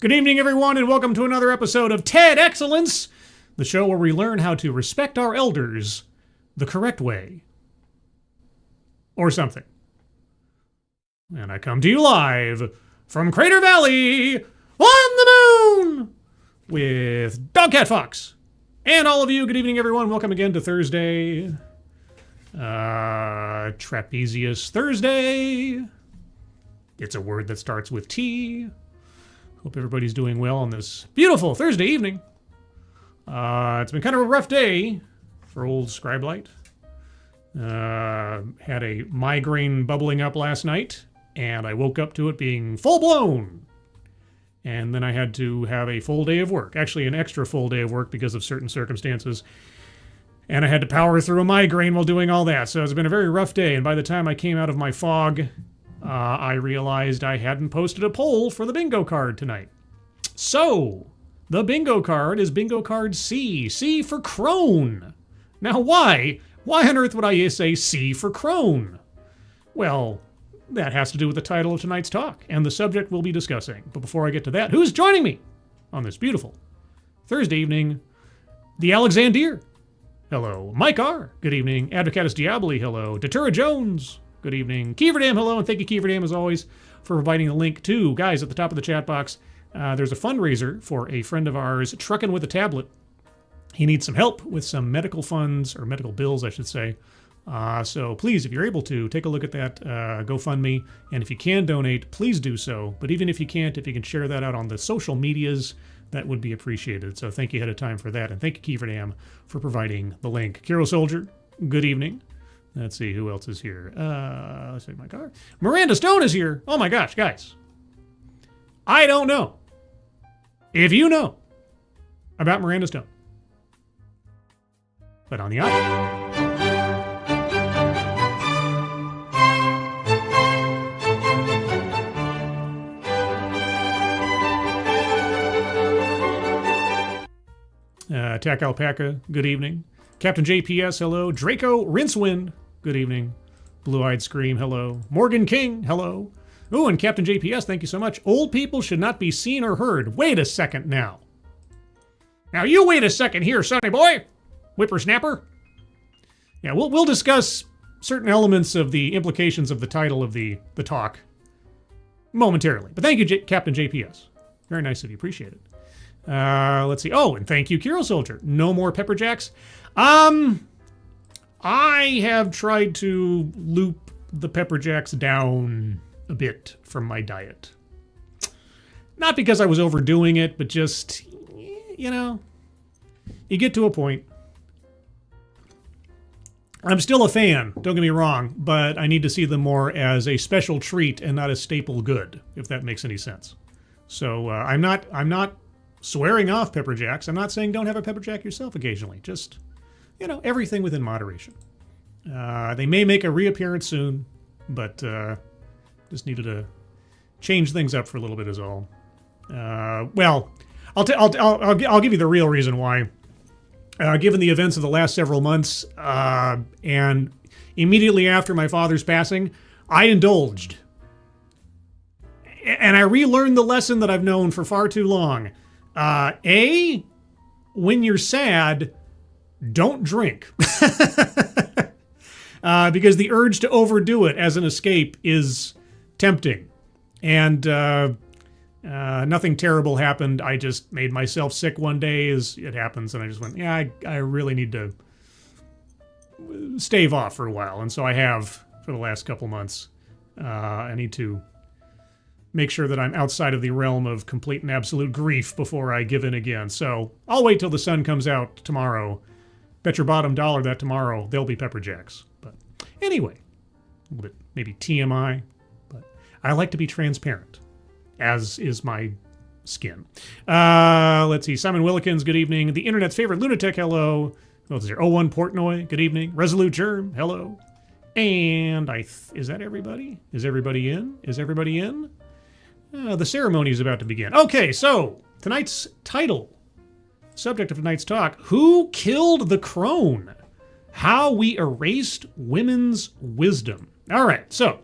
Good evening, everyone, and welcome to another episode of TEDXcellence, the show where we learn how to respect our elders the correct way. Or something. And I come to you live from Crater Valley on the moon with Dogcat Fox. And all of you, good evening, everyone. Welcome again to Thursday. Trapezius Thursday. It's a word that starts with T. Hope everybody's doing well on this beautiful Thursday evening. It's been kind of a rough day for old Scribelight. Had a migraine bubbling up last night, and I woke up to it being full-blown. And then I had to have a full day of work, actually an extra full day of work because of certain circumstances. And I had to power through a migraine while doing all that. So it's been a very rough day, and by the time I came out of my fog, I realized I hadn't posted a poll for the bingo card tonight. So, the bingo card is bingo card C. C for crone. Now why? Why on earth would I say C for crone? Well, that has to do with the title of tonight's talk and the subject we'll be discussing. But before I get to that, who's joining me on this beautiful Thursday evening? The Alexandier. Hello. Mike R. Good evening. Advocatus Diaboli. Hello. Datura Jones. Good evening. Keeverdam, hello, and thank you, Keeverdam, as always, for providing the link to, guys, at the top of the chat box. There's a fundraiser for a friend of ours, Truckin' with a Tablet. He needs some help with some medical funds, or medical bills, I should say. So please, if you're able to, take a look at that GoFundMe, and if you can donate, please do so. But even if you can't, if you can share that out on the social medias, that would be appreciated. So thank you ahead of time for that, and thank you, Keeverdam, for providing the link. Kiro Soldier, good evening. Let's see, who else is here? Let's take my car. Miranda Stone is here. Oh my gosh, guys. I don't know if you know about Miranda Stone. But on the Attack Alpaca, good evening. Captain JPS, hello. Draco Rincewind, good evening. Blue-Eyed Scream, hello. Morgan King, hello. Ooh, and Captain JPS, thank you so much. Old people should not be seen or heard. Wait a second now. Now you wait a second here, sonny boy. Whippersnapper. Yeah, we'll discuss certain elements of the implications of the title of the talk momentarily. But thank you, Captain JPS. Very nice of you. Appreciate it. Let's see. Oh, and thank you, Kiro Soldier. No more pepper jacks. I have tried to loop the pepper jacks down a bit from my diet. Not because I was overdoing it, but just, you know, you get to a point. I'm still a fan, don't get me wrong, but I need to see them more as a special treat and not a staple good, if that makes any sense. So I'm not swearing off pepper jacks. I'm not saying don't have a pepper jack yourself occasionally. Just, you know, everything within moderation. They may make a reappearance soon, but just needed to change things up for a little bit is all. Well, I'll give you the real reason why. Given the events of the last several months, and immediately after my father's passing, I indulged. And I relearned the lesson that I've known for far too long. When you're sad, don't drink. Because the urge to overdo it as an escape is tempting. And nothing terrible happened. I just made myself sick one day, as it happens, and I just went, yeah, I really need to stave off for a while. And so I have for the last couple months. I need to make sure that I'm outside of the realm of complete and absolute grief before I give in again. So I'll wait till the sun comes out tomorrow. Bet your bottom dollar that tomorrow there'll be pepper jacks. But anyway, a little bit maybe TMI, but I like to be transparent, as is my skin. Let's see. Simon Willikins, good evening. The internet's favorite lunatic, hello. What is there? 01 Portnoy, good evening. Resolute Germ, hello. And is that everybody? Is everybody in? Is everybody in? The ceremony is about to begin. Okay, so tonight's title, subject of tonight's talk, Who Killed the Crone? How We Erased Women's Wisdom. All right, so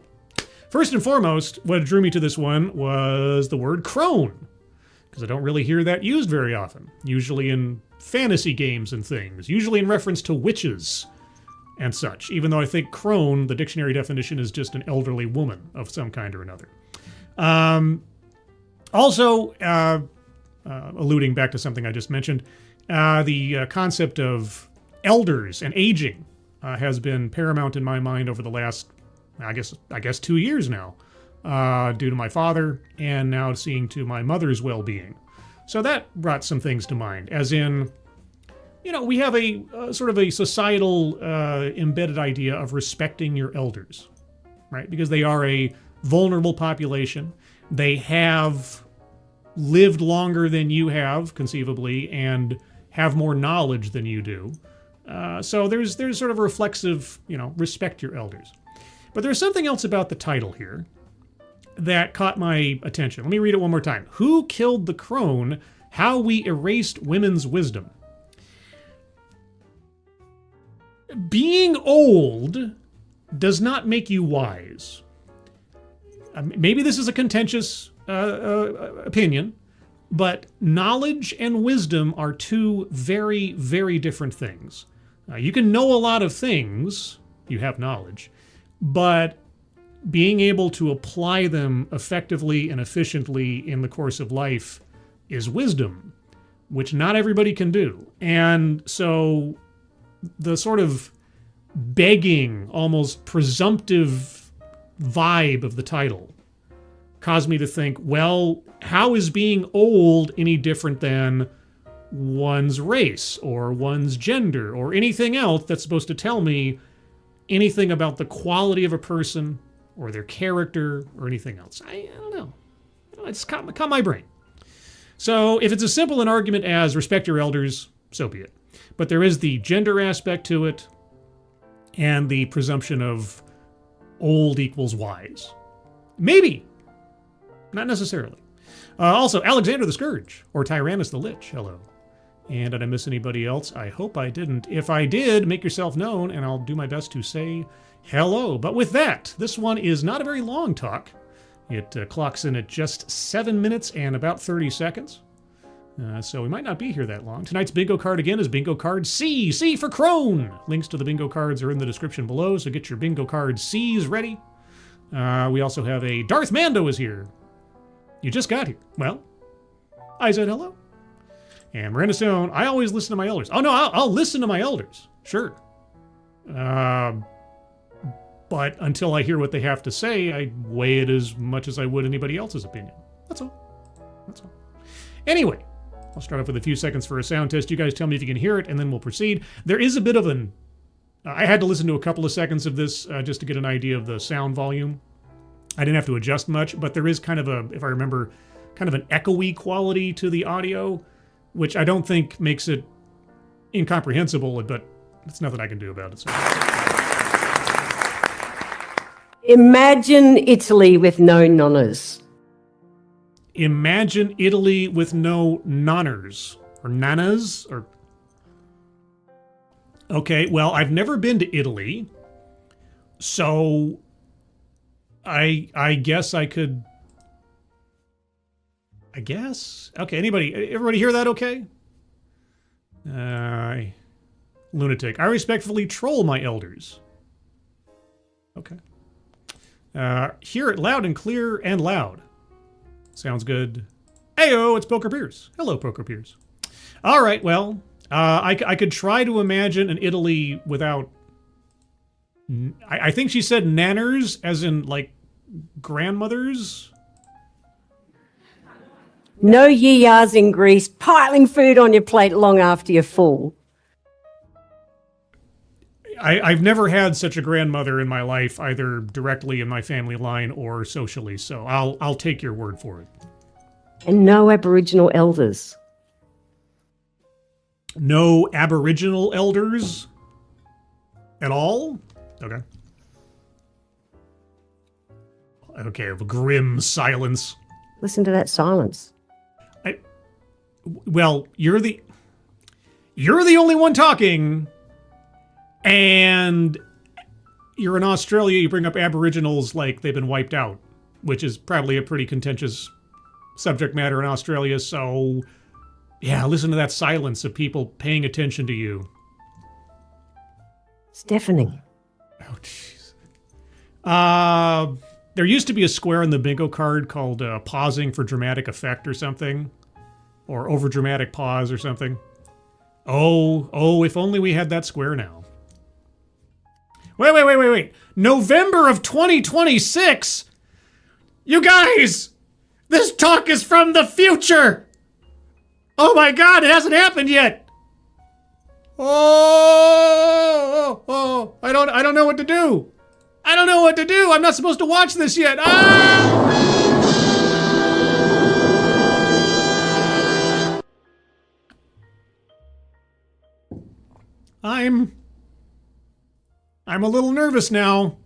first and foremost, what drew me to this one was the word crone. because I don't really hear that used very often. Usually in fantasy games and things, usually in reference to witches and such, even though I think crone, the dictionary definition, is just an elderly woman of some kind or another. Also, alluding back to something I just mentioned, the concept of elders and aging has been paramount in my mind over the last, I guess 2 years now, due to my father and now seeing to my mother's well-being. So that brought some things to mind, as in, we have a sort of a societal embedded idea of respecting your elders, right? Because they are a vulnerable population. They have lived longer than you have, conceivably, and have more knowledge than you do. So there's sort of a reflexive, respect your elders. But there's something else about the title here that caught my attention. Let me read it one more time. Who Killed the Crone? How We Erased Women's Wisdom. Being old does not make you wise. Maybe this is a contentious opinion, but knowledge and wisdom are two very, very different things. You can know a lot of things, you have knowledge, but being able to apply them effectively and efficiently in the course of life is wisdom, which not everybody can do. And so the sort of begging, almost presumptive vibe of the title caused me to think, well, how is being old any different than one's race or one's gender or anything else that's supposed to tell me anything about the quality of a person or their character or anything else? I don't know. It's caught my brain. So if it's as simple an argument as respect your elders, so be it. But there is the gender aspect to it and the presumption of old equals wise. Maybe. Not necessarily. Also, Alexander the Scourge, or Tyrannus the Lich, hello. And did I miss anybody else? I hope I didn't. If I did, make yourself known, and I'll do my best to say hello. But with that, this one is not a very long talk. It clocks in at just 7 minutes and about 30 seconds. So we might not be here that long. Tonight's bingo card again is bingo card C. C for Crone. Links to the bingo cards are in the description below, so get your bingo card C's ready. We also have a Darth Mando is here. You just got here. Well, I said hello. And Miranda Stone, I always listen to my elders. Oh no, I'll listen to my elders. Sure. But until I hear what they have to say, I weigh it as much as I would anybody else's opinion. That's all. That's all. Anyway, I'll start off with a few seconds for a sound test. You guys tell me if you can hear it, and then we'll proceed. There is a bit of an... I had to listen to a couple of seconds of this just to get an idea of the sound volume. I didn't have to adjust much, but there is kind of a, if I remember, kind of an echoey quality to the audio, which I don't think makes it incomprehensible, but it's nothing I can do about it. So. Imagine Italy with no nonnas. Imagine Italy with no nonners. Or nanas? Or... Okay, well, I've never been to Italy, so I guess I could... I guess? Okay, everybody hear that okay? Lunatic. I respectfully troll my elders. Okay. Hear it loud and clear and loud. Sounds good. Heyo, it's Poker Pierce. Hello, Poker Pierce. All right, well, I could try to imagine an Italy without... I think she said nanners, as in, like, grandmothers. No yas in Greece, piling food on your plate long after you're full. I've never had such a grandmother in my life, either directly in my family line or socially, so I'll take your word for it. And no Aboriginal elders. No Aboriginal elders at all? Okay. Okay, a grim silence. Listen to that silence. Well, you're the only one talking, and you're in Australia, you bring up Aboriginals like they've been wiped out, which is probably a pretty contentious subject matter in Australia, so yeah, listen to that silence of people paying attention to you. It's deafening. Oh, jeez. There used to be a square in the bingo card called pausing for dramatic effect or something, or over dramatic pause or something. Oh, if only we had that square now. Wait. November of 2026? You guys! This talk is from the future! Oh my god, it hasn't happened yet! Oh, I don't know what to do. I don't know what to do. I'm not supposed to watch this yet. I'm a little nervous now.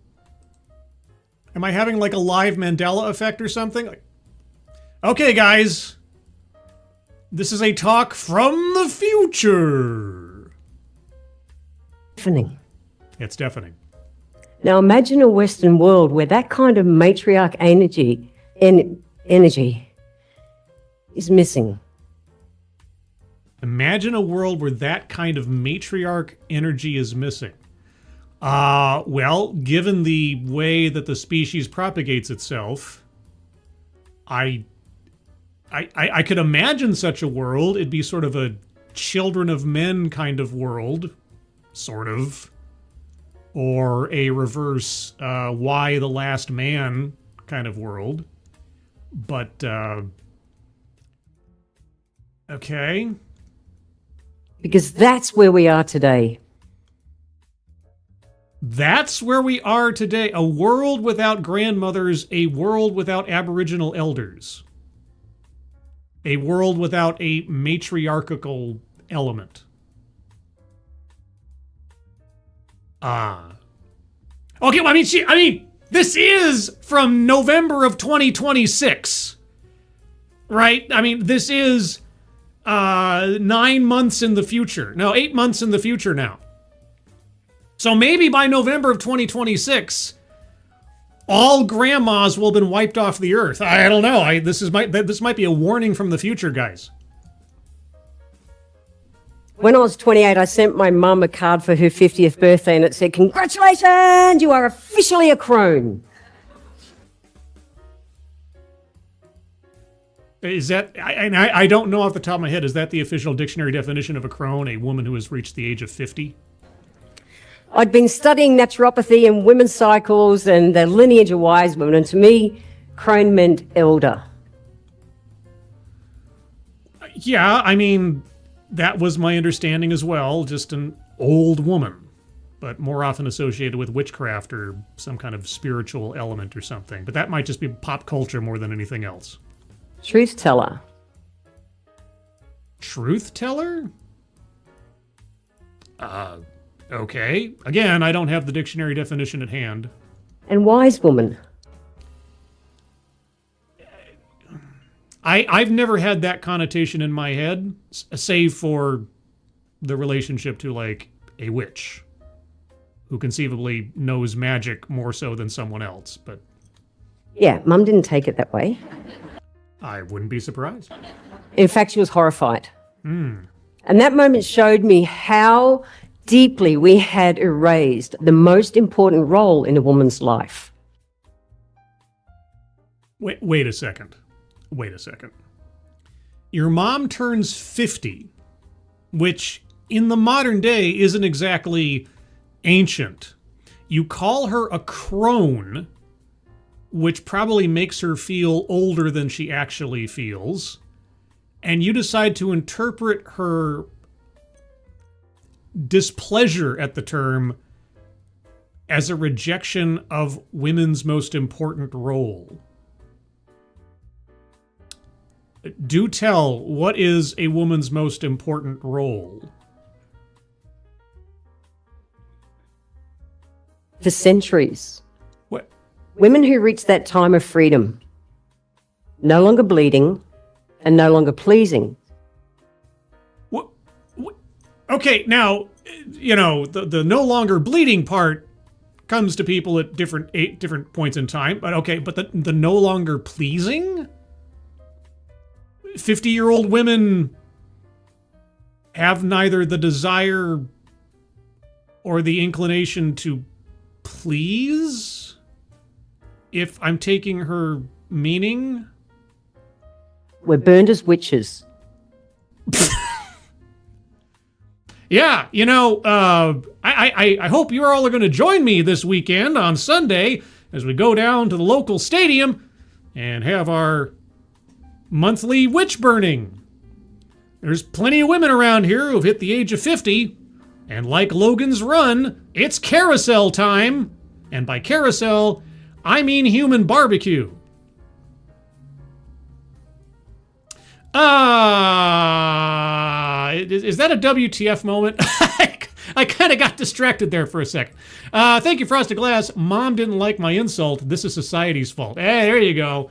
Am I having like a live Mandela effect or something? Okay, guys. This is a talk from the future. Deafening. It's deafening. Now imagine a Western world where that kind of matriarch energy is missing. Imagine a world where that kind of matriarch energy is missing. Well, given the way that the species propagates itself, I could imagine such a world. It'd be sort of a children of men kind of world, sort of. Or a reverse Y the Last Man kind of world. But, okay. Because that's where we are today. That's where we are today. A world without grandmothers, a world without Aboriginal elders. A world without a matriarchal element. Okay, well, I mean, this is from November of 2026, right? I mean, this is 9 months in the future. No, 8 months in the future now. So maybe by November of 2026, all grandmas will have been wiped off the earth. I don't know. This might be a warning from the future, guys. When I was 28, I sent my mum a card for her 50th birthday and it said, "Congratulations, you are officially a crone." Is that, I don't know off the top of my head, is that the official dictionary definition of a crone, a woman who has reached the age of 50? I'd been studying naturopathy and women's cycles and the lineage of wise women, and to me, crone meant elder. Yeah, I mean, that was my understanding as well, just an old woman, but more often associated with witchcraft or some kind of spiritual element or something. But that might just be pop culture more than anything else. Truth teller. Truth teller? Okay. Again, I don't have the dictionary definition at hand. And wise woman. I've never had that connotation in my head, save for the relationship to, like, a witch who conceivably knows magic more so than someone else, but... Yeah, Mum didn't take it that way. I wouldn't be surprised. In fact, she was horrified. And that moment showed me how deeply we had erased the most important role in a woman's life. Wait a second. Your mom turns 50, which in the modern day isn't exactly ancient. You call her a crone, which probably makes her feel older than she actually feels, and you decide to interpret her displeasure at the term as a rejection of women's most important role. Do tell, what is a woman's most important role? For centuries, What? women who reached that time of freedom, no longer bleeding and no longer pleasing. What? Okay, now, you know, the no longer bleeding part comes to people at different points in time, but okay, but the no longer pleasing? 50-year-old women have neither the desire or the inclination to please, if I'm taking her meaning. We're burned as witches. Yeah, I hope you're all going to join me this weekend on Sunday as we go down to the local stadium and have our monthly witch burning. There's plenty of women around here who've hit the age of 50, and like Logan's Run, it's carousel time. And by carousel, I mean human barbecue. Is that a WTF moment? I kind of got distracted there for a second. Thank you, Frosted Glass. Mom didn't like my insult. This is society's fault. Hey, there you go.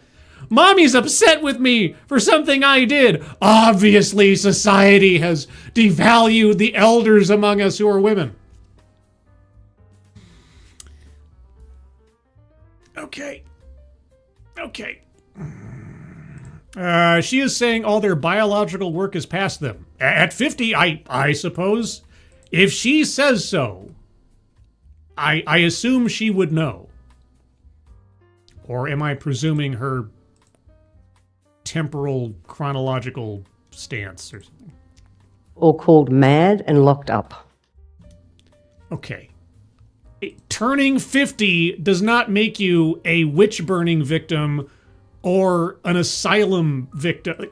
Mommy's upset with me for something I did. Obviously, society has devalued the elders among us who are women. Okay. She is saying all their biological work is past them. At 50, I suppose. If she says so, I assume she would know. Or am I presuming her temporal chronological stance or something? Or called mad and locked up. Okay. Turning 50 does not make you a witch burning victim or an asylum victim.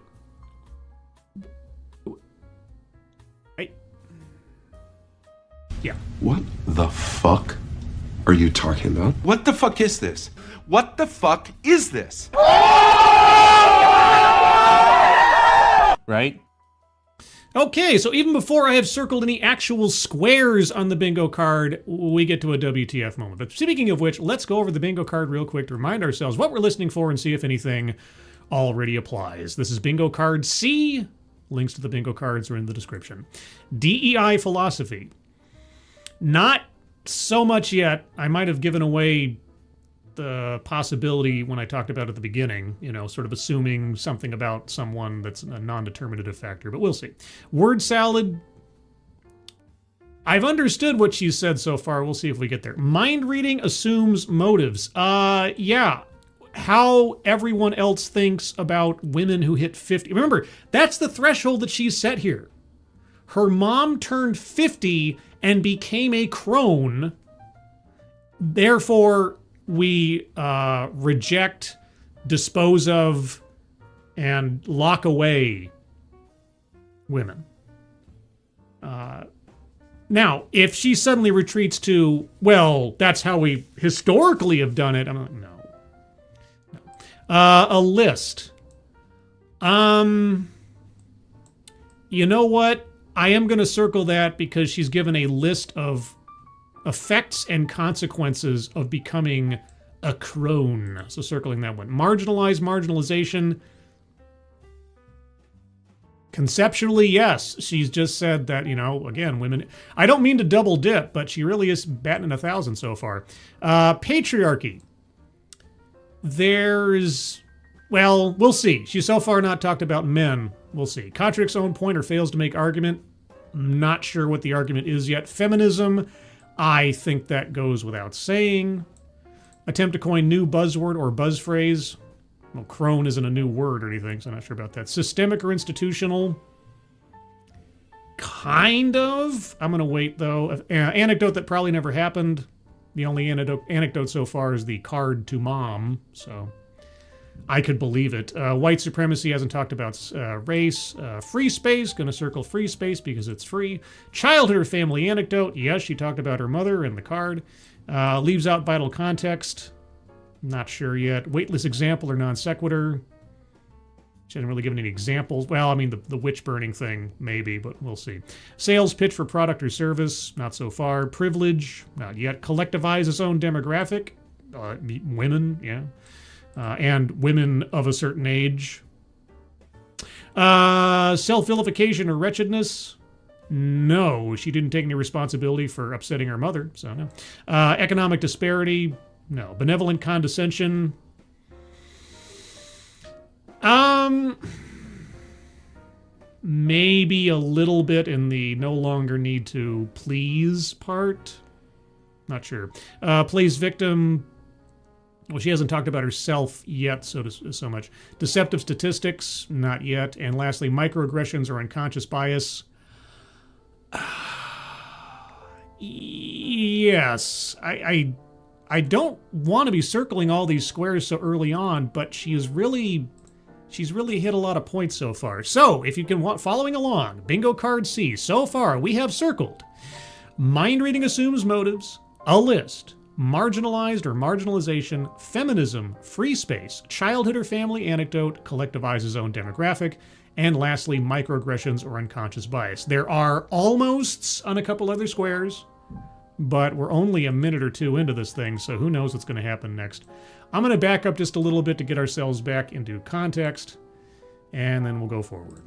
Yeah. What the fuck are you talking about? What the fuck is this? What the fuck is this? Right? Okay, so even before I have circled any actual squares on the bingo card, we get to a WTF moment. But speaking of which, let's go over the bingo card real quick to remind ourselves what we're listening for and see if anything already applies. This is bingo card C. Links to the bingo cards are in the description. DEI philosophy. Not so much yet. I might have given away the possibility when I talked about it at the beginning, sort of assuming something about someone that's a non-determinative factor, but we'll see. Word salad. I've understood what she said so far. We'll see if we get there. Mind reading assumes motives. Yeah. How everyone else thinks about women who hit 50. Remember, that's the threshold that she's set here. Her mom turned 50 and became a crone. Therefore, we reject, dispose of, and lock away women. Now, if she suddenly retreats to, well, that's how we historically have done it, I'm like, no. A list. You know what? I am going to circle that because she's given a list of effects and consequences of becoming a crone. So circling that one. Marginalization. Conceptually, yes. She's just said that, again, women... I don't mean to double dip, but she really is batting 1,000 so far. Patriarchy. Well, we'll see. She's so far not talked about men. We'll see. Contradicts own point or fails to make argument. Not sure what the argument is yet. Feminism. I think that goes without saying. Attempt to coin new buzzword or buzz phrase. Well, crone isn't a new word or anything, so I'm not sure about that. Systemic or institutional? Kind of. I'm going to wait, though. Anecdote that probably never happened. The only anecdote so far is the card to mom, so I could believe it. White supremacy hasn't talked about race. Free space, going to circle free space because it's free. Childhood or family anecdote, yes, she talked about her mother in the card. Leaves out vital context, not sure yet. Weightless example or non sequitur. She hasn't really given any examples. Well, I mean, the witch burning thing, maybe, but we'll see. Sales pitch for product or service, not so far. Privilege, not yet. Collectivize its own demographic. Women, yeah. And women of a certain age. Self-vilification or wretchedness? No, she didn't take any responsibility for upsetting her mother, so no. Economic disparity? No. Benevolent condescension? Maybe a little bit in the no longer need to please part. Not sure. Plays victim. Well, she hasn't talked about herself yet so much. Deceptive statistics, not yet. And lastly, microaggressions or unconscious bias. Yes. I don't want to be circling all these squares so early on, but she's really hit a lot of points so far. So, if you can following along, bingo card C. So far, we have circled mind reading assumes motives, a list, marginalized or marginalization, feminism, free space, childhood or family anecdote, collectivizes own demographic, and lastly, microaggressions or unconscious bias. There are almosts on a couple other squares, but we're only a minute or two into this thing, so who knows what's going to happen next. I'm going to back up just a little bit to get ourselves back into context, and then we'll go forward.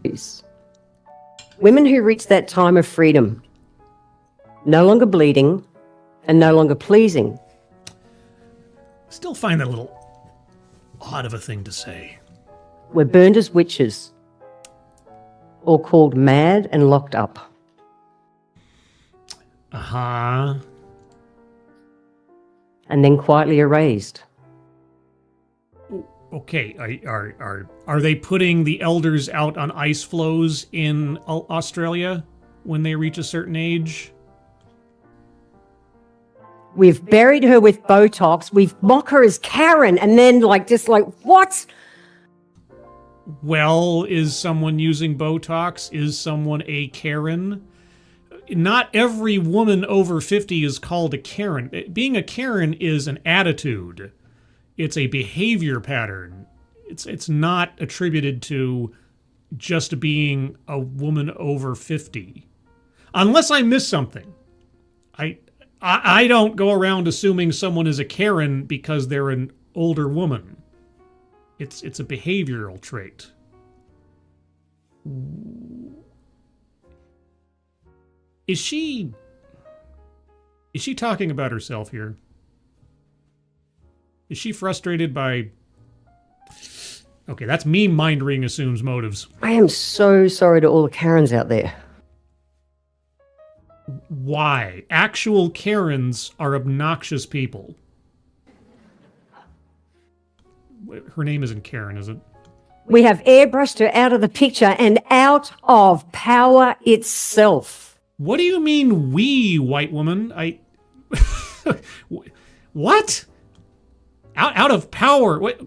Women who reach that time of freedom, no longer bleeding and no longer pleasing. Still find that a little odd of a thing to say. Were burned as witches or called mad and locked up. Uh-huh. And then quietly erased. Okay, are they putting the elders out on ice floes in Australia when they reach a certain age? We've buried her with Botox. We've mocked her as Karen, and then what? Well, is someone using Botox? Is someone a Karen? Not every woman over 50 is called a Karen. Being a Karen is an attitude. It's a behavior pattern. It's not attributed to just being a woman over 50. Unless I miss something. I don't go around assuming someone is a Karen because they're an older woman. It's a behavioral trait. Is she talking about herself here? Is she frustrated by... Okay, that's me mind reading assumes motives. I am so sorry to all the Karens out there. Why? Actual Karens are obnoxious people. Her name isn't Karen, is it? We have airbrushed her out of the picture and out of power itself. What do you mean, we, white woman? What? Out of power? What?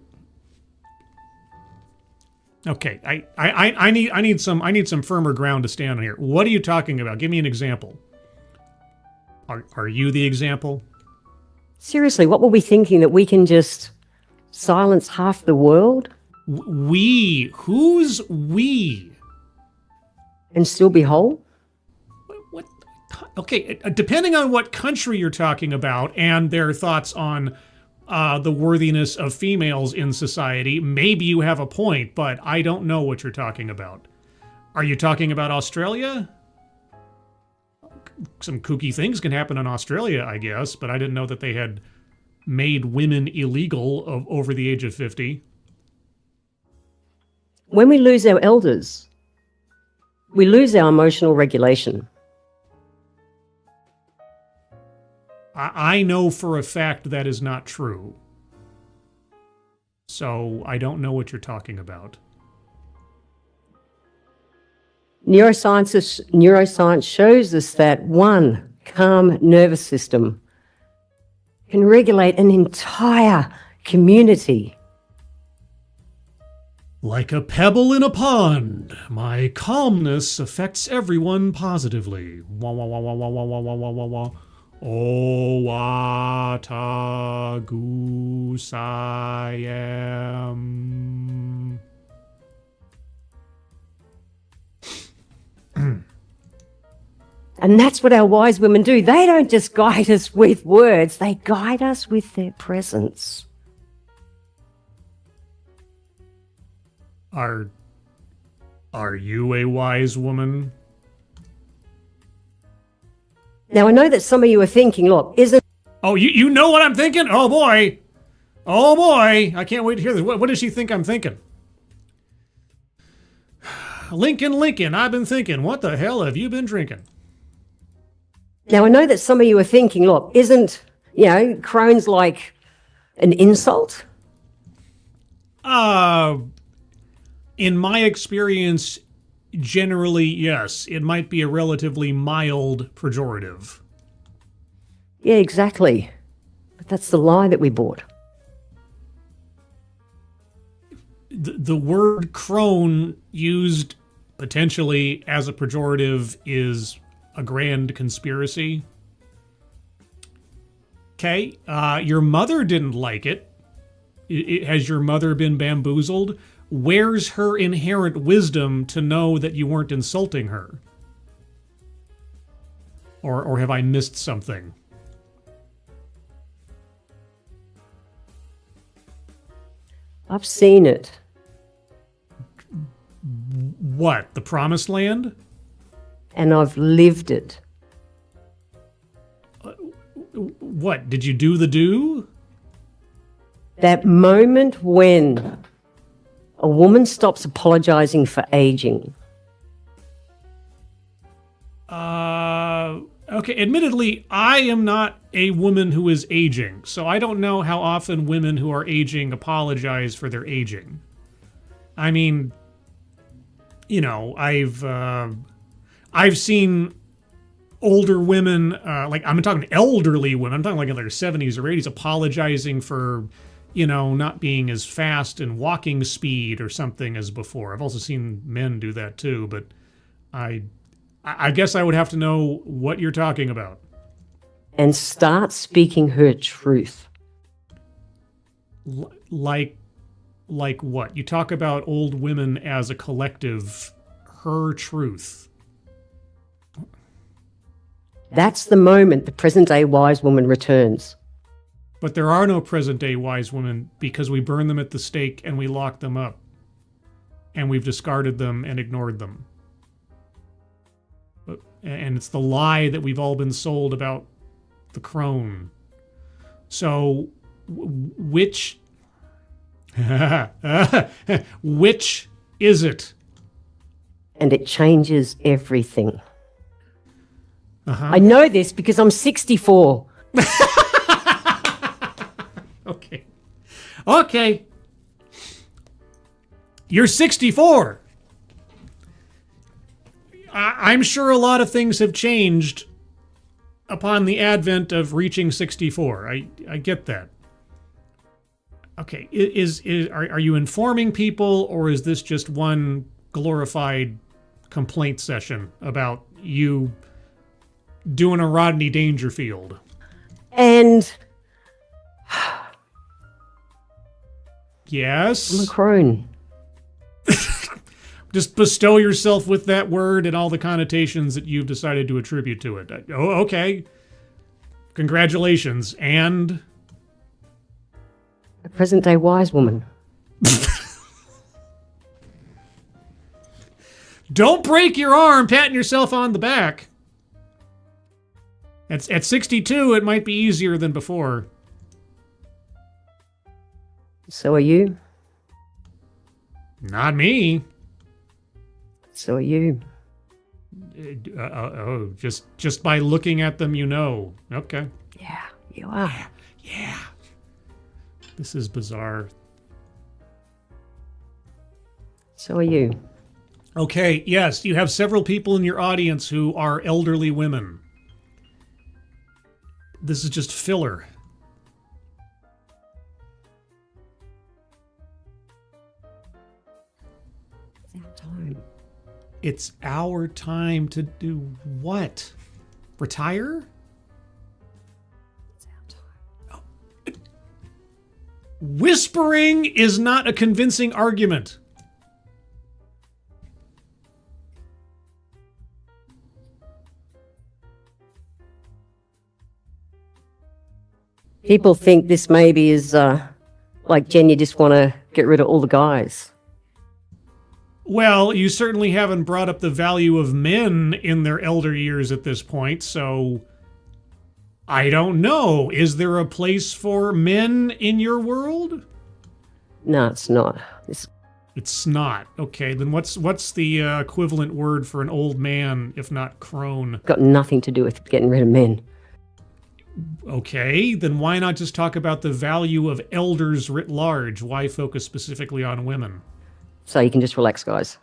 Okay, I need some firmer ground to stand on here. What are you talking about? Give me an example. Are you the example? Seriously, what were we thinking, that we can just silence half the world? We? Who's we? And still be whole? What? Okay, depending on what country you're talking about and their thoughts on the worthiness of females in society, maybe you have a point, but I don't know what you're talking about. Are you talking about Australia? Some kooky things can happen in Australia, I guess, but I didn't know that they had made women illegal over the age of 50. When we lose our elders, we lose our emotional regulation. I know for a fact that is not true. So I don't know what you're talking about. Neuroscience shows us that one calm nervous system can regulate an entire community. Like a pebble in a pond, my calmness affects everyone positively. Wah, wah, wah, wah, wah, wah, wah, wah, wah, wah. Oh, what a goose I am. And that's what our wise women do. They don't just guide us with words, they guide us with their presence. Are you a wise woman? Now, I know that some of you are thinking, look, isn't... Oh, you know what I'm thinking? Oh, boy. Oh, boy. I can't wait to hear this. What does she think I'm thinking? Lincoln, I've been thinking, what the hell have you been drinking? Now, I know that some of you are thinking, look, isn't, Crohn's like an insult? In my experience, generally, yes. It might be a relatively mild pejorative. Yeah, exactly. But that's the lie that we bought. The word Crohn used potentially as a pejorative is a grand conspiracy. Okay, your mother didn't like it. Has your mother been bamboozled? Where's her inherent wisdom to know that you weren't insulting her? Or have I missed something? I've seen it. What, the promised land? And I've lived it. What, did you do the do? That moment when a woman stops apologizing for aging. Okay, admittedly, I am not a woman who is aging, so I don't know how often women who are aging apologize for their aging. I mean, I've seen older women, I'm talking elderly women, I'm talking like in their 70s or 80s, apologizing for, not being as fast in walking speed or something as before. I've also seen men do that too, but I guess I would have to know what you're talking about. And start speaking her truth. Like what? You talk about old women as a collective, her truth. That's the moment the present-day wise woman returns. But there are no present-day wise women because we burn them at the stake and we lock them up. And we've discarded them and ignored them. And it's the lie that we've all been sold about the crone. So, which is it? And it changes everything. Uh-huh. I know this because I'm 64. Okay. You're 64. I'm sure a lot of things have changed upon the advent of reaching 64. I get that. Okay, are you informing people, or is this just one glorified complaint session about you doing a Rodney Dangerfield? And yes? I'm a crone. Just bestow yourself with that word and all the connotations that you've decided to attribute to it. Oh, okay. Congratulations. And? A present-day wise woman. Don't break your arm patting yourself on the back. At 62, it might be easier than before. So are you. Not me. So are you. Just by looking at them, you know. Okay. Yeah, you are. Yeah. This is bizarre. So are you. Okay, yes, you have several people in your audience who are elderly women. This is just filler. It's our time. It's our time to do what? Retire? It's our time. Oh. Whispering is not a convincing argument. People think this maybe is like, Jen, you just want to get rid of all the guys. Well, you certainly haven't brought up the value of men in their elder years at this point, so I don't know. Is there a place for men in your world? No, it's not. It's not. Okay, then what's the equivalent word for an old man, if not crone? Got nothing to do with getting rid of men. Okay, then why not just talk about the value of elders writ large? Why focus specifically on women? So you can just relax, guys.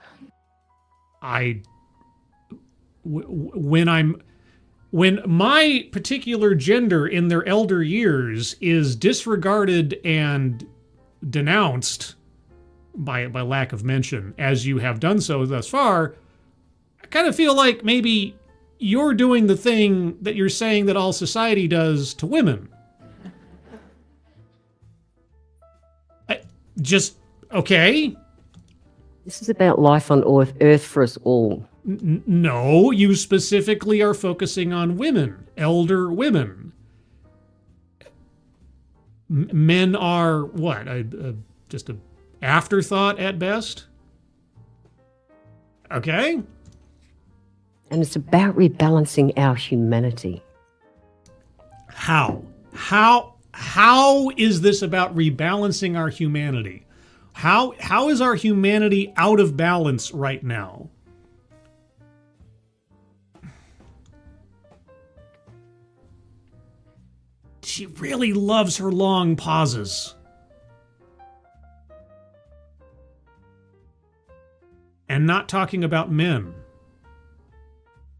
When my particular gender in their elder years is disregarded and denounced by lack of mention, as you have done so thus far, I kind of feel like maybe you're doing the thing that you're saying that all society does to women. Okay. This is about life on Earth for us all. No, you specifically are focusing on women, elder women. Men are what? Just a afterthought at best? Okay. And it's about rebalancing our humanity. How? How is this about rebalancing our humanity? How is our humanity out of balance right now? She really loves her long pauses. And not talking about men.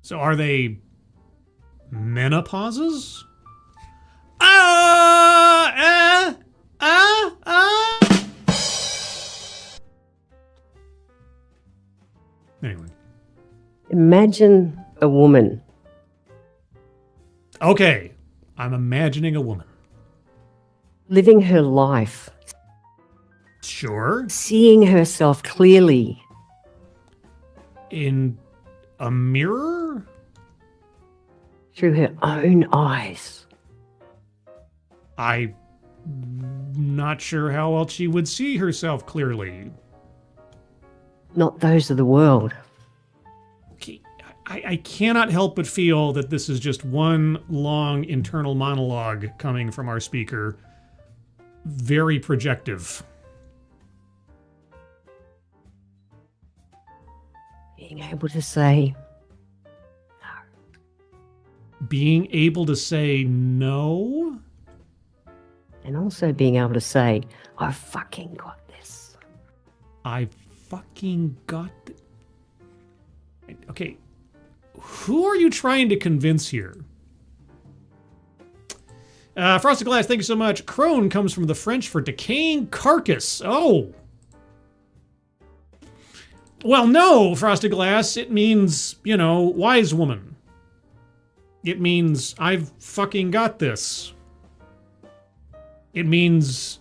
So are they menopauses? Anyway. Imagine a woman. Okay, I'm imagining a woman. Living her life. Sure. Seeing herself clearly. In a mirror? Through her own eyes. I'm not sure how else she would see herself clearly. Not those of the world. Okay, I cannot help but feel that this is just one long internal monologue coming from our speaker. Very projective. Being able to say Being able to say no? and also being able to say, I fucking got this. I fucking got Okay, who are you trying to convince here? Frosted Glass, thank you so much. Crone comes from the French for decaying carcass. Oh. Well, no, Frosted Glass. It means, wise woman. It means I've fucking got this. It means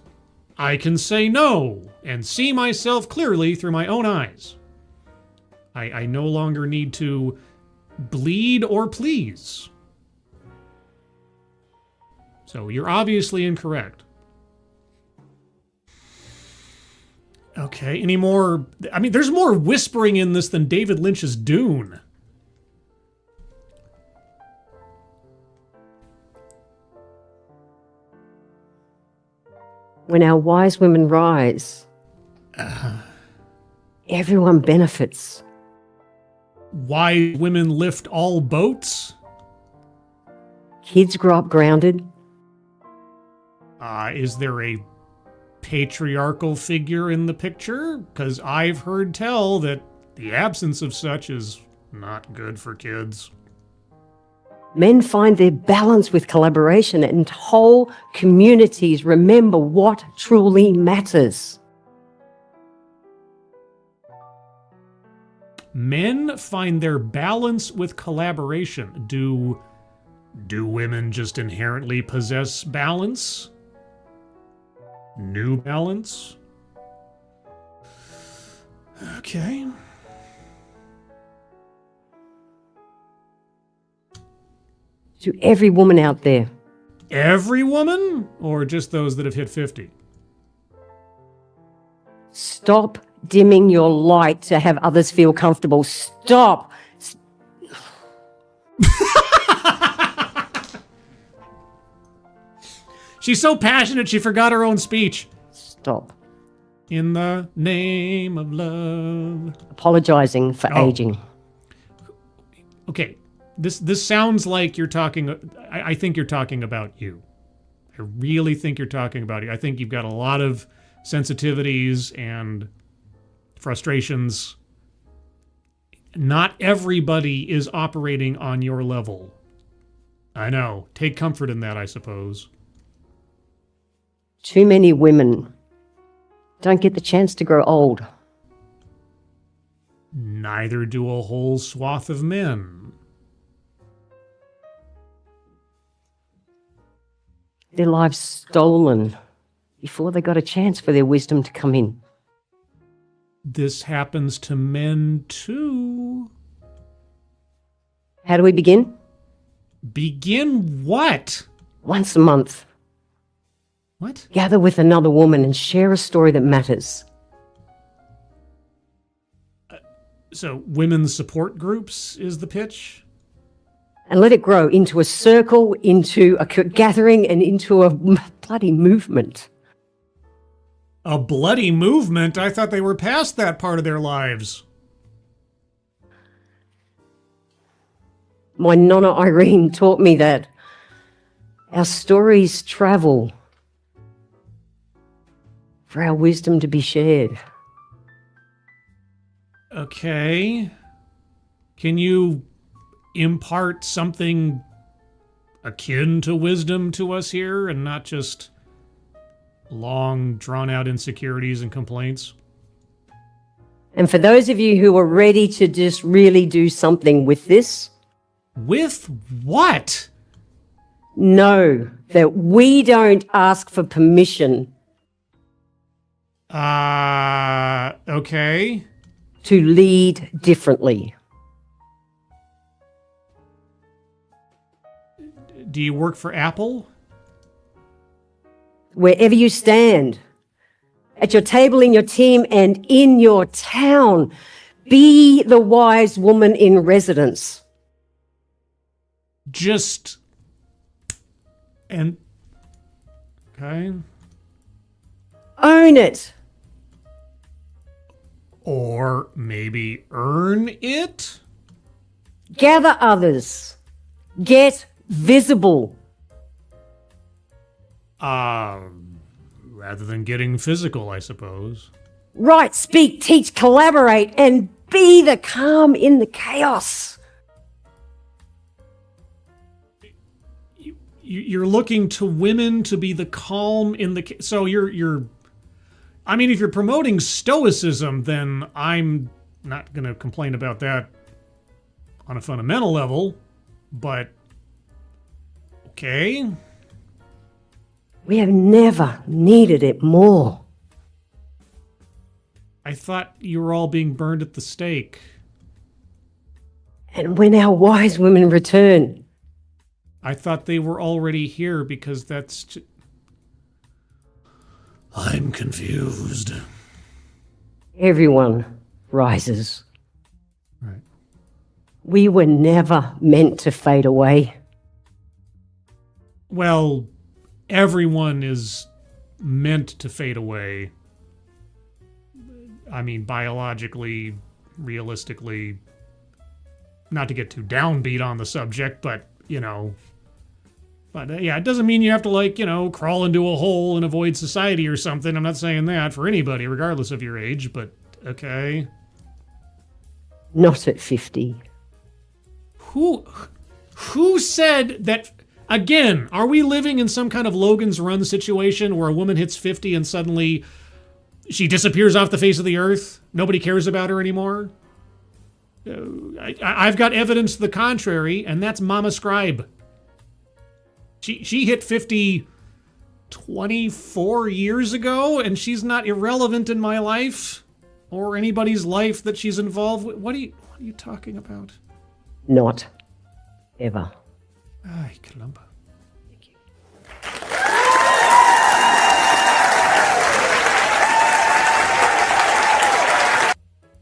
I can say no and see myself clearly through my own eyes. I no longer need to bleed or please. So you're obviously incorrect. Okay, any more? I mean, there's more whispering in this than David Lynch's Dune. When our wise women rise, everyone benefits. Why women lift all boats? Kids grow up grounded. Is there a patriarchal figure in the picture? Because I've heard tell that the absence of such is not good for kids. Men find their balance with collaboration, and whole communities remember what truly matters. Men find their balance with collaboration. Do women just inherently possess balance? New balance? Okay. To every woman out there, Every woman? Or just those that have hit 50? stop dimming your light to have others feel comfortable. Stop. She's so passionate she forgot her own speech. Stop. In the name of love. Apologizing for Oh. aging. Okay, this sounds like you're talking. I think you're talking about you. I really think you're talking about you. I think you've got a lot of sensitivities and frustrations. Not everybody is operating on your level. I know. Take comfort in that, I suppose. Too many women don't get the chance to grow old. Neither do a whole swath of men. Their lives stolen before they got a chance for their wisdom to come in. This happens to men too. How do we begin? Begin what? Once a month. What? Gather with another woman and share a story that matters. So, women's support groups is the pitch? And let it grow into a circle, into a gathering, and into a bloody movement. A bloody movement? I thought they were past that part of their lives. My Nonna Irene taught me that our stories travel for our wisdom to be shared. Okay. Can you impart something akin to wisdom to us here and not just long, drawn-out insecurities and complaints? And for those of you who are ready to just really do something with this, With what? know that we don't ask for permission Okay. to lead differently. Do you work for Apple? Wherever you stand, at your table, in your team, and in your town, be the wise woman in residence. Just... And... Okay. Own it. Or maybe earn it? Gather others. Get visible. Rather than getting physical, I suppose. Write, speak, teach, collaborate, and be the calm in the chaos. You're looking to women to be the calm in the... So you're... I mean, if you're promoting stoicism, then I'm not going to complain about that on a fundamental level, but... Okay. We have never needed it more. I thought you were all being burned at the stake. And when our wise women return, I thought they were already here because that's... I'm confused. everyone rises. Right. We were never meant to fade away. Well, everyone is meant to fade away. I mean, biologically, realistically, not to get too downbeat on the subject, but, you know. But, yeah, it doesn't mean you have to, like, you know, crawl into a hole and avoid society or something. I'm not saying that for anybody, regardless of your age, but, okay. Not at 50. Who said that... Again, are we living in some kind of Logan's Run situation where a woman hits 50 and suddenly she disappears off the face of the earth? Nobody cares about her anymore? I've got evidence to the contrary, and that's Mama Scribe. She hit 50 24 years ago, and she's not irrelevant in my life or anybody's life that she's involved with. What are you talking about? Not ever. Ay, caramba. Thank you.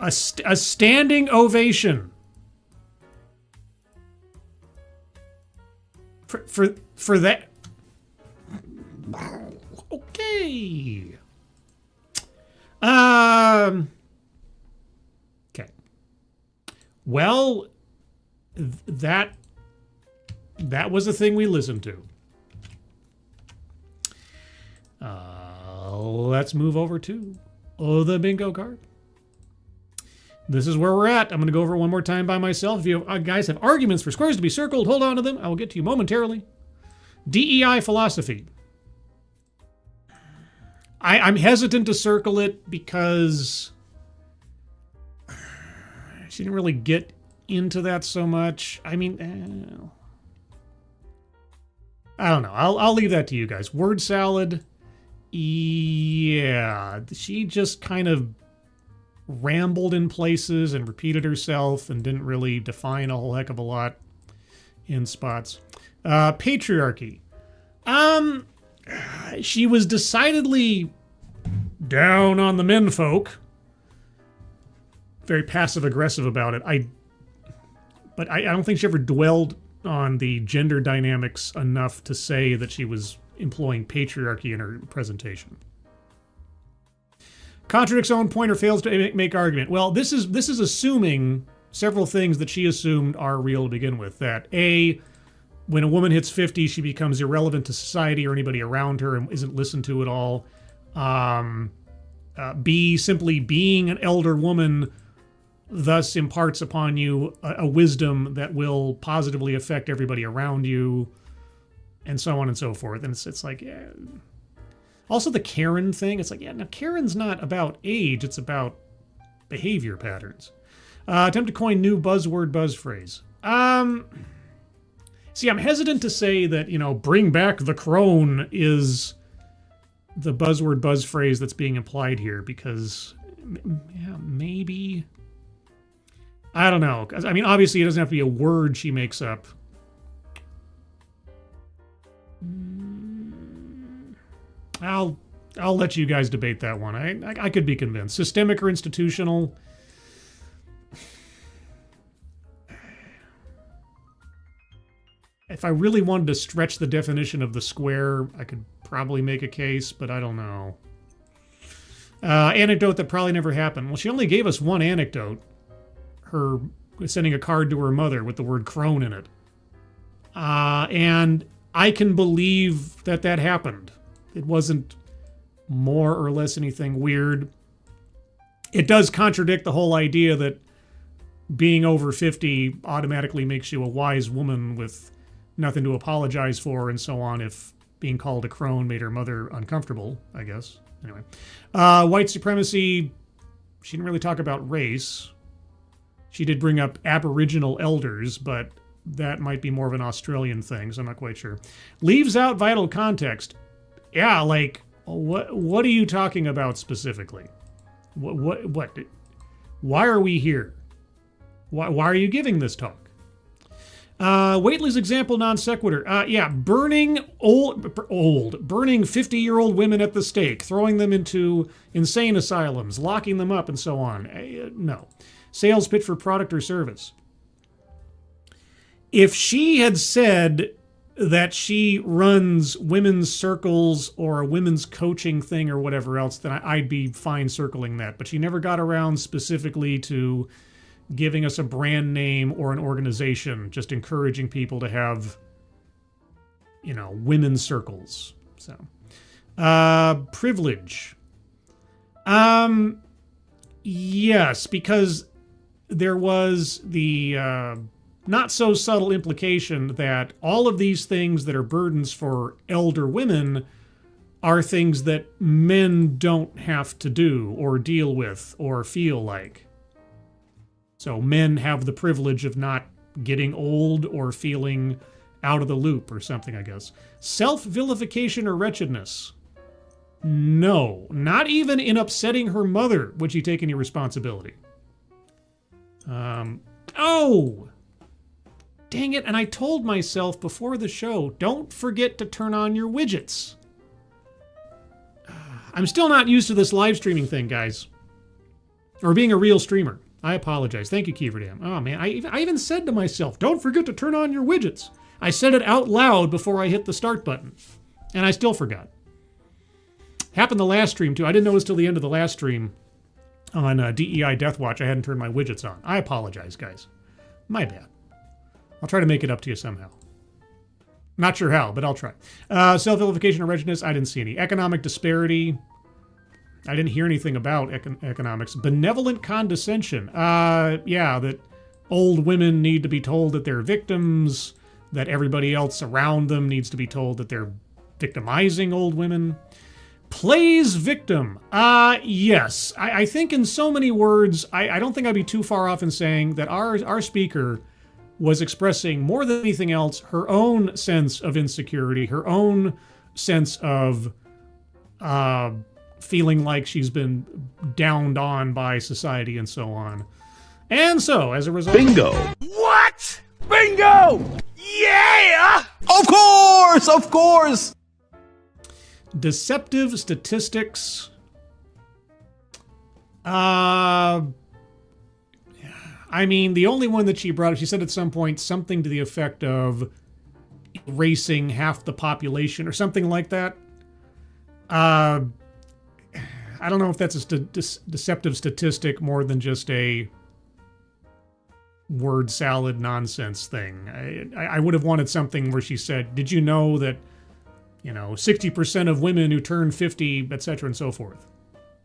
A standing ovation for that. Okay. Okay. Well, that was a thing we listened to. Let's move over to the bingo card. This is where we're at. I'm going to go over it one more time by myself. If you guys have arguments for squares to be circled, hold on to them. I will get to you momentarily. DEI philosophy. I'm hesitant to circle it because she didn't really get into that so much. I mean, I don't know. I'll leave that to you guys. Word salad. Yeah, she just kind of rambled in places and repeated herself and didn't really define a whole heck of a lot in spots. Patriarchy. She was decidedly down on the menfolk. Very passive-aggressive about it. But I don't think she ever dwelled on the gender dynamics enough to say that she was employing patriarchy in her presentation. Contradicts own point or fails to make argument. Well, this is assuming several things that she assumed are real to begin with. That A, when a woman hits 50, she becomes irrelevant to society or anybody around her and isn't listened to at all. B, simply being an elder woman thus imparts upon you a wisdom that will positively affect everybody around you, and so on and so forth. And it's like, yeah. Also the Karen thing, it's like, yeah, now Karen's not about age, it's about behavior patterns. Attempt to coin new buzzword buzz phrase. See, I'm hesitant to say that, bring back the crone is the buzzword buzz phrase that's being implied here, because, yeah, maybe. I don't know. I mean, obviously it doesn't have to be a word she makes up. I'll let you guys debate that one. I could be convinced. Systemic or institutional? If I really wanted to stretch the definition of the square, I could probably make a case, but I don't know. Anecdote that probably never happened. Well, she only gave us one anecdote. Her sending a card to her mother with the word crone in it. And I can believe that happened. It wasn't more or less anything weird. It does contradict the whole idea that being over 50 automatically makes you a wise woman with nothing to apologize for and so on, if being called a crone made her mother uncomfortable, I guess. Anyway. White supremacy, she didn't really talk about race. She did bring up Aboriginal elders, but that might be more of an Australian thing, so I'm not quite sure. Leaves out vital context. Yeah, like, what are you talking about specifically? What? Why are we here? Why are you giving this talk? Waitley's example non sequitur. Yeah, burning 50-year-old women at the stake, throwing them into insane asylums, locking them up, and so on. No. Sales pitch for product or service. If she had said that she runs women's circles or a women's coaching thing or whatever else, then I'd be fine circling that. But she never got around specifically to giving us a brand name or an organization, just encouraging people to have, women's circles. So, privilege. Yes, because there was the not so subtle implication that all of these things that are burdens for elder women are things that men don't have to do or deal with or feel like. So men have the privilege of not getting old or feeling out of the loop or something, I guess. Self-vilification or wretchedness. No, not even in upsetting her mother would she take any responsibility. Oh! Dang it, and I told myself before the show, don't forget to turn on your widgets. I'm still not used to this live streaming thing, guys. Or being a real streamer. I apologize. Thank you, Keeverdam. Oh, man, I even said to myself, don't forget to turn on your widgets. I said it out loud before I hit the start button. And I still forgot. Happened the last stream, too. I didn't notice till the end of the last stream on DEI Death Watch. I hadn't turned my widgets on. I apologize, guys. My bad. I'll try to make it up to you somehow. Not sure how, but I'll try. Self-vilification or wretchedness, I didn't see any. Economic disparity, I didn't hear anything about economics. Benevolent condescension, yeah, that old women need to be told that they're victims, that everybody else around them needs to be told that they're victimizing old women. Plays victim, yes. I think in so many words, I don't think I'd be too far off in saying that our speaker was expressing more than anything else her own sense of insecurity, her own sense of feeling like she's been downed on by society and so on. And so, as a result... Bingo! What? Bingo! Yeah! Of course! Of course! Deceptive statistics. I mean, the only one that she brought up, she said at some point something to the effect of erasing half the population or something like that. I don't know if that's a deceptive statistic more than just a word salad nonsense thing. I would have wanted something where she said, did you know that, 60% of women who turn 50, etc. and so forth.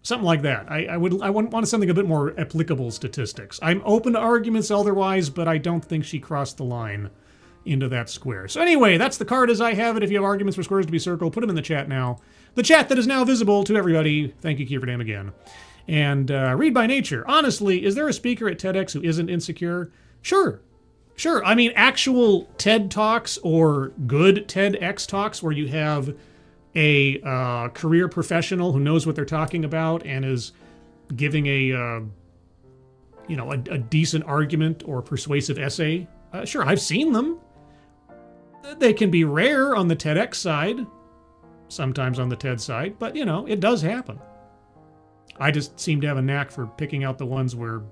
Something like that. I wanted something a bit more applicable statistics. I'm open to arguments otherwise, but I don't think she crossed the line into that square. So anyway, that's the card as I have it. If you have arguments for squares to be circled, put them in the chat now. The chat that is now visible to everybody. Thank you, Kieverdam, again. And read by nature. Honestly, is there a speaker at TEDx who isn't insecure? Sure. I mean, actual TED Talks or good TEDx Talks where you have a career professional who knows what they're talking about and is giving a decent argument or persuasive essay. Sure, I've seen them. They can be rare on the TEDx side, sometimes on the TED side, but it does happen. I just seem to have a knack for picking out the ones where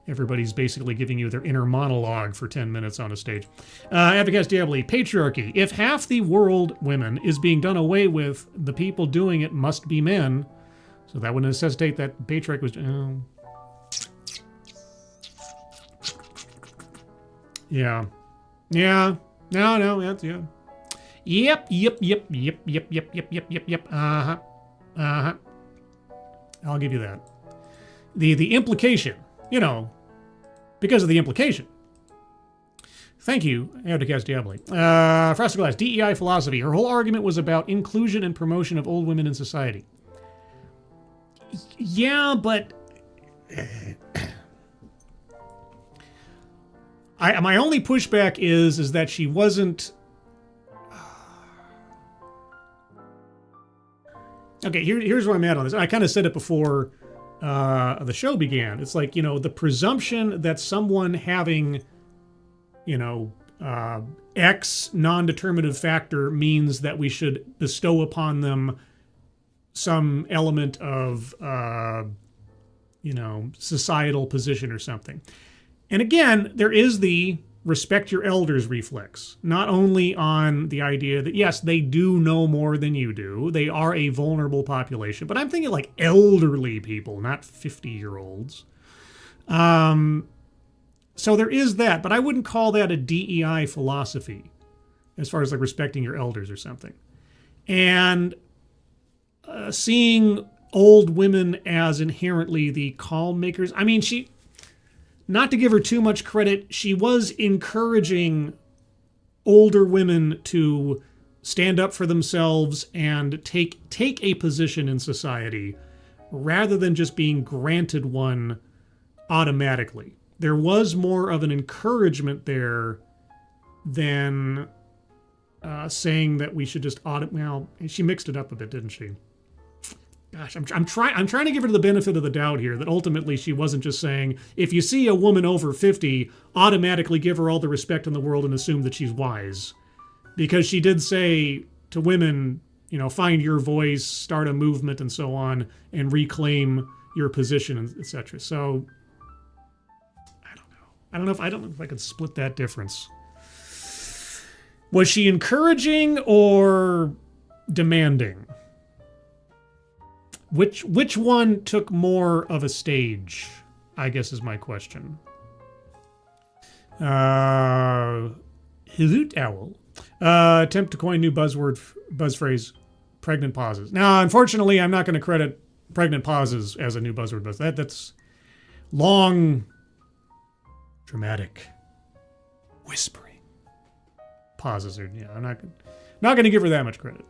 everybody's basically giving you their inner monologue for 10 minutes on a stage. Advocates Diabli, patriarchy. If half the world women is being done away with, the people doing it must be men. So that would necessitate that patriarch was... Yeah. No, that's... Yeah. Yep. Uh-huh. I'll give you that. The implication, because of the implication. Thank you, Advocates Diabli. Frostoglass, DEI philosophy. Her whole argument was about inclusion and promotion of old women in society. Yeah, but... my only pushback is that she wasn't... Okay, here's where I'm at on this. I kind of said it before the show began. It's like, the presumption that someone having, X non-determinative factor means that we should bestow upon them some element of, societal position or something. And again, there is the respect your elders reflex, not only on the idea that, yes, they do know more than you do. They are a vulnerable population, but I'm thinking like elderly people, not 50-year-olds. So there is that, but I wouldn't call that a DEI philosophy as far as like respecting your elders or something. And seeing old women as inherently the calm makers. I mean, not to give her too much credit, she was encouraging older women to stand up for themselves and take a position in society rather than just being granted one automatically. There was more of an encouragement there than saying that we should just well, she mixed it up a bit, didn't she? Gosh, I'm trying to give her the benefit of the doubt here, that ultimately she wasn't just saying, if you see a woman over 50, automatically give her all the respect in the world and assume that she's wise. Because she did say to women, find your voice, start a movement and so on, and reclaim your position, etc. So, I don't know if I could split that difference. Was she encouraging or demanding? Which one took more of a stage, I guess is my question. Hoot Owl. Attempt to coin new buzz phrase, pregnant pauses. Now, unfortunately, I'm not going to credit pregnant pauses as a new buzzword. That's long, dramatic, whispering pauses. I'm not going to give her that much credit.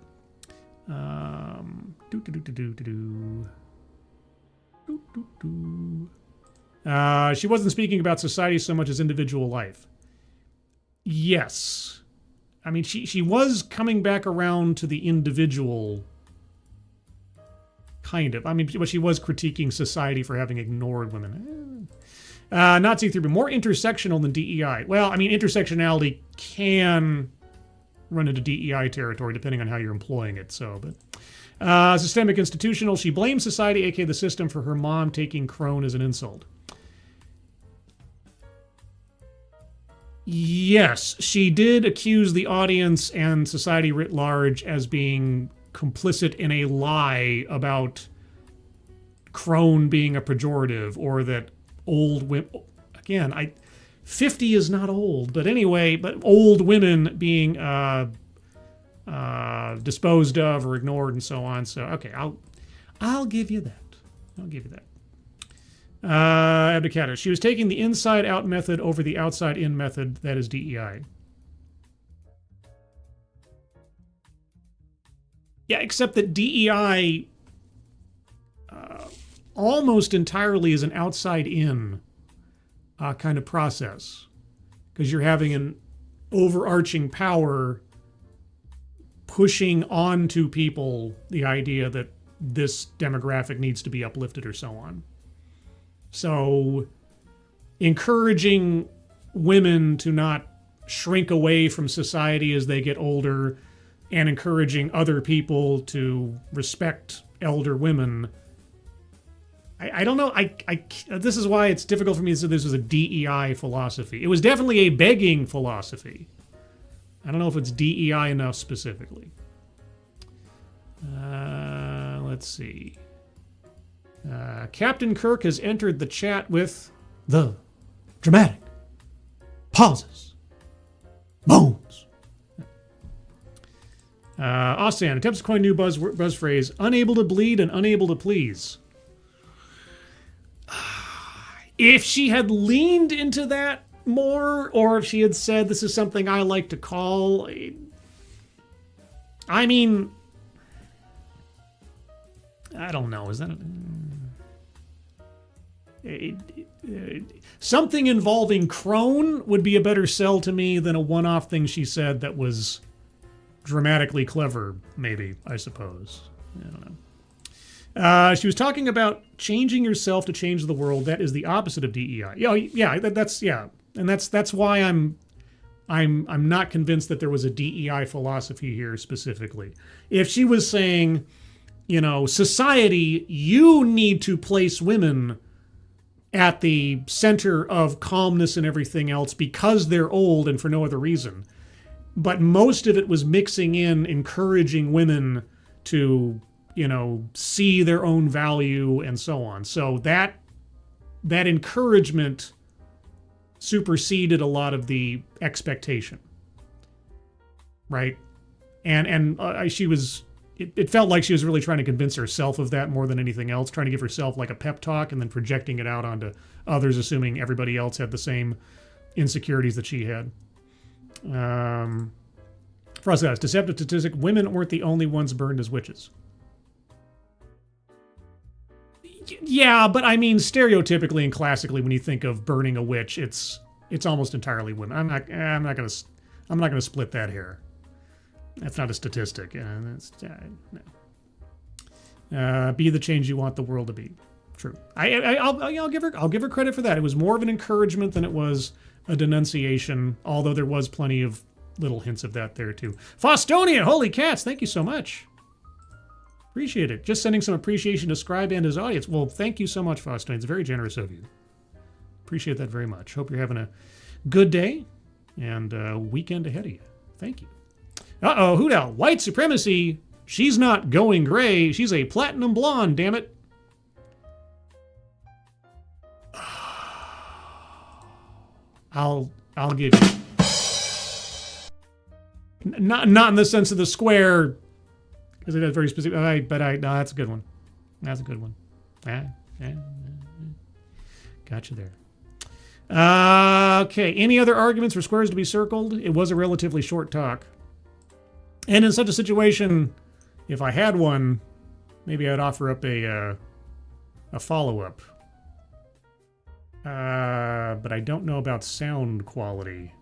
She wasn't speaking about society so much as individual life. Yes. I mean, she was coming back around to the individual, kind of. I mean, but she was critiquing society for having ignored women. Nazi theory, more intersectional than DEI. Well, I mean, intersectionality can run into DEI territory depending on how you're employing it. So, but systemic institutional. She blames society, aka the system, for her mom taking crone as an insult. Yes, she did accuse the audience and society writ large as being complicit in a lie about crone being a pejorative, or that old women, again, 50 is not old, but anyway, but old women being disposed of or ignored and so on. So, okay, I'll give you that. I'll give you that. Abdicata. She was taking the inside-out method over the outside-in method. That is DEI. Yeah, except that DEI almost entirely is an outside-in kind of process, because you're having an overarching power pushing onto people the idea that this demographic needs to be uplifted or so on. So encouraging women to not shrink away from society as they get older, and encouraging other people to respect elder women. I don't know. This is why it's difficult for me to say this was a DEI philosophy. It was definitely a begging philosophy. I don't know if it's DEI enough specifically. Let's see. Captain Kirk has entered the chat with the dramatic pauses. Bones. Osan attempts to coin new buzz phrase, unable to bleed and unable to please. If she had leaned into that more, or if she had said, this is something I like to call, I mean, I don't know. Is that something involving crone would be a better sell to me than a one-off thing she said that was dramatically clever, maybe, I suppose. I don't know. She was talking about changing yourself to change the world. That is the opposite of DEI. And that's why I'm not convinced that there was a DEI philosophy here specifically. If she was saying, society, you need to place women at the center of calmness and everything else because they're old and for no other reason. But most of it was mixing in encouraging women to, see their own value and so on. So that encouragement superseded a lot of the expectation, right? And she was. It felt like she was really trying to convince herself of that more than anything else, trying to give herself like a pep talk and then projecting it out onto others, assuming everybody else had the same insecurities that she had. For us guys, deceptive statistic: women weren't the only ones burned as witches. Yeah, but I mean, stereotypically and classically, when you think of burning a witch, it's almost entirely women. I'm not gonna split that hair. That's not a statistic. No. Be the change you want the world to be. True. I'll give her credit for that. It was more of an encouragement than it was a denunciation, although there was plenty of little hints of that there too. Faustonia, holy cats, thank you so much. Appreciate it. Just sending some appreciation to Scribe and his audience. Well, thank you so much, Faustonia. It's very generous of you. Appreciate that very much. Hope you're having a good day and a weekend ahead of you. Thank you. Uh-oh, Hoot Owl. White supremacy She's not going gray. She's a platinum blonde, damn it. I'll give you. Not in the sense of the square, because it has very specific. No, that's a good one. That's a good one. Gotcha there. Okay. Any other arguments for squares to be circled? It was a relatively short talk. And in such a situation, if I had one, maybe I'd offer up a follow-up. But I don't know about sound quality.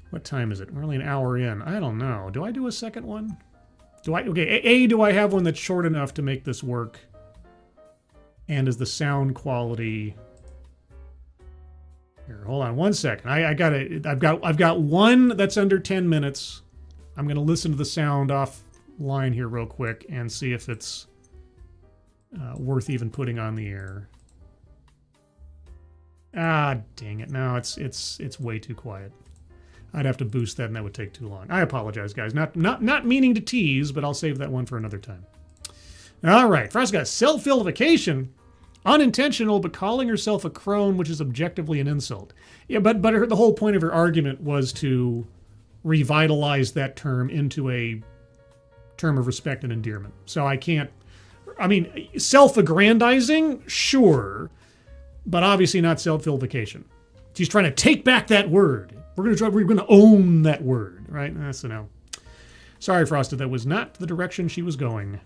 What time is it? We're only an hour in. I don't know. Do I do a second one? Do I have one that's short enough to make this work? And is the sound quality... Here, hold on one second. I've got one that's under 10 minutes. I'm going to listen to the sound offline here real quick and see if it's worth even putting on the air. Ah, dang it. No, it's way too quiet. I'd have to boost that and that would take too long. I apologize, guys. Not meaning to tease, but I'll save that one for another time. All right. First got self-vilification. Unintentional, but calling herself a crone, which is objectively an insult. Yeah, but the whole point of her argument was to revitalize that term into a term of respect and endearment. So self-aggrandizing, sure, but obviously not self-vilification. She's trying to take back that word. We're going to own that word, right? So no. Sorry, Frosted, that was not the direction she was going.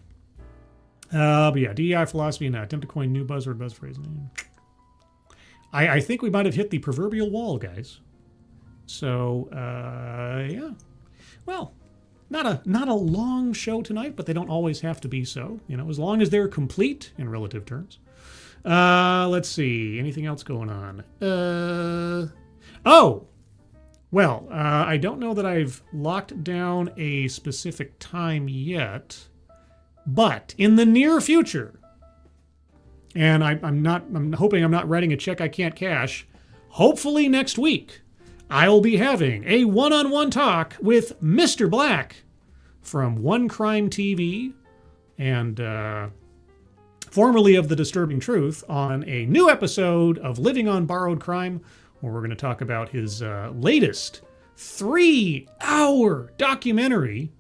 But yeah, DEI philosophy and attempt to coin new buzzword, buzz phrase. I think we might have hit the proverbial wall, guys. So, yeah. Well, not a long show tonight, but they don't always have to be so. You know, as long as they're complete in relative terms. Let's see. Anything else going on? Well, I don't know that I've locked down a specific time yet, but in the near future, and I'm hoping I'm not writing a check I can't cash, hopefully next week, I'll be having a one-on-one talk with Mr. Black from One Crime TV and formerly of The Disturbing Truth on a new episode of Living on Borrowed Crime, where we're going to talk about his latest 3-hour documentary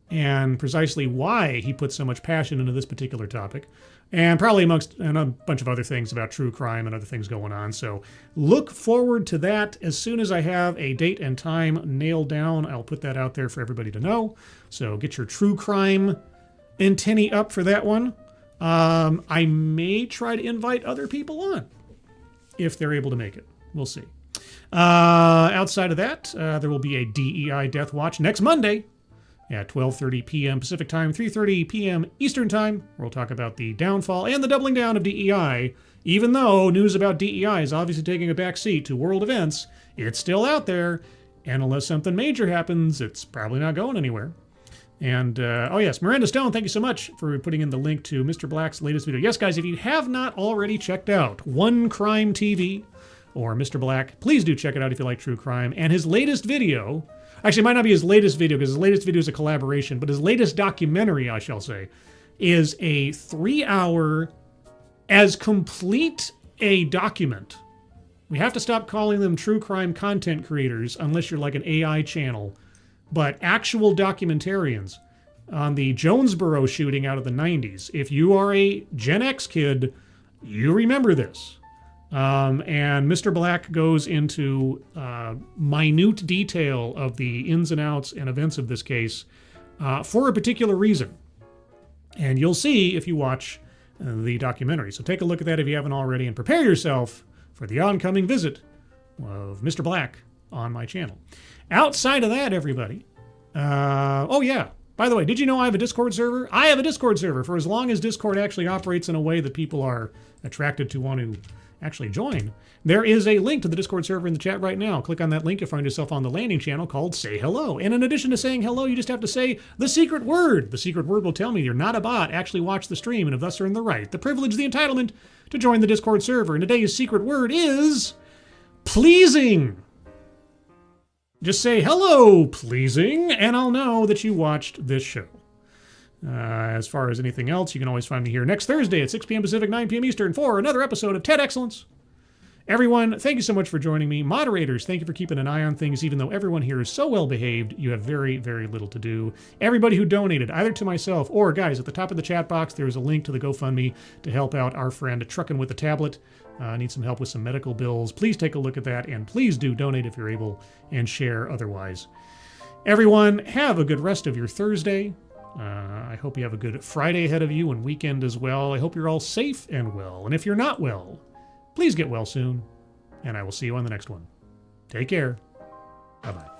and precisely why he put so much passion into this particular topic, and probably amongst a bunch of other things about true crime and other things going on. So look forward to that. As soon as I have a date and time nailed down, I'll put that out there for everybody to know. So get your true crime antennae up for that one. I may try to invite other people on if they're able to make it. We'll see. Outside of that, there will be a DEI Death Watch next Monday at 12:30 p.m. Pacific Time, 3:30 p.m. Eastern Time. We'll talk about the downfall and the doubling down of DEI. Even though news about DEI is obviously taking a back seat to world events, it's still out there. And unless something major happens, it's probably not going anywhere. And, oh yes, Miranda Stone, thank you so much for putting in the link to Mr. Black's latest video. Yes, guys, if you have not already checked out One Crime TV or Mr. Black, please do check it out if you like true crime. And his latest video, actually, it might not be his latest video because his latest video is a collaboration, but his latest documentary, I shall say, is a 3-hour, as complete a document. We have to stop calling them true crime content creators unless you're like an AI channel, but actual documentarians on the Jonesboro shooting out of the 90s. If you are a Gen X kid, you remember this. And Mr. Black goes into minute detail of the ins and outs and events of this case for a particular reason. And you'll see if you watch the documentary. So take a look at that if you haven't already and prepare yourself for the oncoming visit of Mr. Black on my channel. Outside of that, everybody, oh yeah, by the way, did you know I have a Discord server? I have a Discord server for as long as Discord actually operates in a way that people are attracted to want to actually join. There is a link to the Discord server in the chat right now. Click on that link, you'll find yourself on the landing channel called Say Hello. And in addition to saying hello, you just have to say the secret word. The secret word will tell me you're not a bot, actually watch the stream, and if thus are in the right, the privilege, the entitlement to join the Discord server. And today's secret word is pleasing. Just say hello, pleasing, and I'll know that you watched this show. As far as anything else, you can always find me here next Thursday at 6 p.m. Pacific, 9 p.m. Eastern for another episode of TEDXcellence. Everyone, thank you so much for joining me. Moderators, thank you for keeping an eye on things. Even though everyone here is so well behaved, you have very, very little to do. Everybody who donated, either to myself or, guys, at the top of the chat box, there's a link to the GoFundMe to help out our friend Truckin' with the Tablet. Needs some help with some medical bills. Please take a look at that, and please do donate if you're able, and share otherwise. Everyone, have a good rest of your Thursday. I hope you have a good Friday ahead of you and weekend as well. I hope you're all safe and well. And if you're not well, please get well soon. And I will see you on the next one. Take care. Bye-bye.